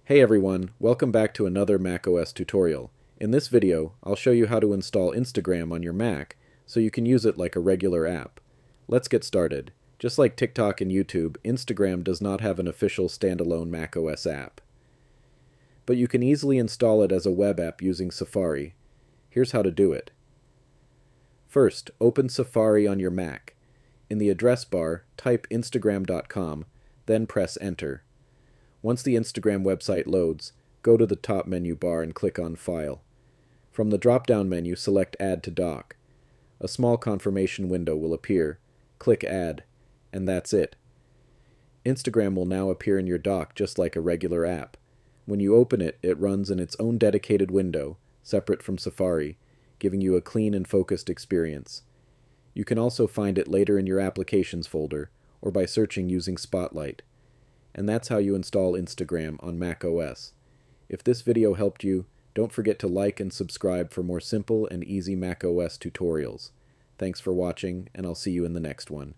Hey everyone, welcome back to another macOS tutorial. In this video, I'll show you how to install Instagram on your Mac so you can use it like a regular app. Let's get started. Just like TikTok and YouTube, Instagram does not have an official standalone macOS app. But you can easily install it as a web app using Safari. Here's how to do it. First, open Safari on your Mac. In the address bar, type instagram.com, then press Enter. Once the Instagram website loads, go to the top menu bar and click on File. From the drop-down menu, select Add to Dock. A small confirmation window will appear. Click Add, and that's it. Instagram will now appear in your dock just like a regular app. When you open it, it runs in its own dedicated window, separate from Safari, giving you a clean and focused experience. You can also find it later in your Applications folder, or by searching using Spotlight. And that's how you install Instagram on macOS. If this video helped you, don't forget to like and subscribe for more simple and easy macOS tutorials. Thanks for watching, and I'll see you in the next one.